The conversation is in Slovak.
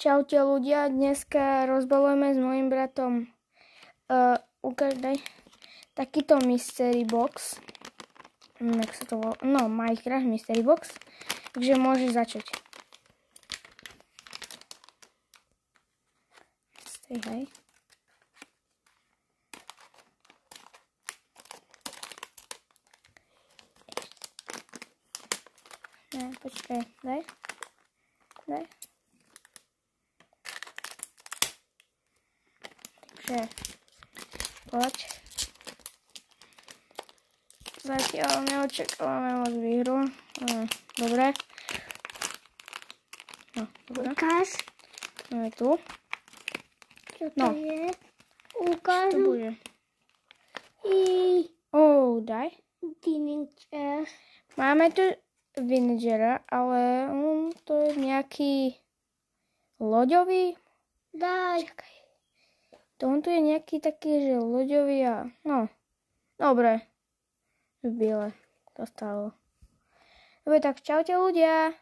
Čaute ľudia, dneska rozbalujeme s mojim bratom takýto mystery box. Jak sa to volá? No, Minecraft mystery box. Takže môžeš začať. Strihaj. Ne, počkaj, daj. Takže, poď. Zatiaľ neočakávame moc výhru. Dobre. No, dobre. Ukáž. No je tu. Čo to je? Ukáž. Čo to bude? Daj. Villager. Máme tu Villagera, ale to je nejaký loďový. Daj. Čakaj. Tohto je nejaký taký, že loďový a no. Dobre. Biele. To stalo. Dobre, tak čaute ľudia.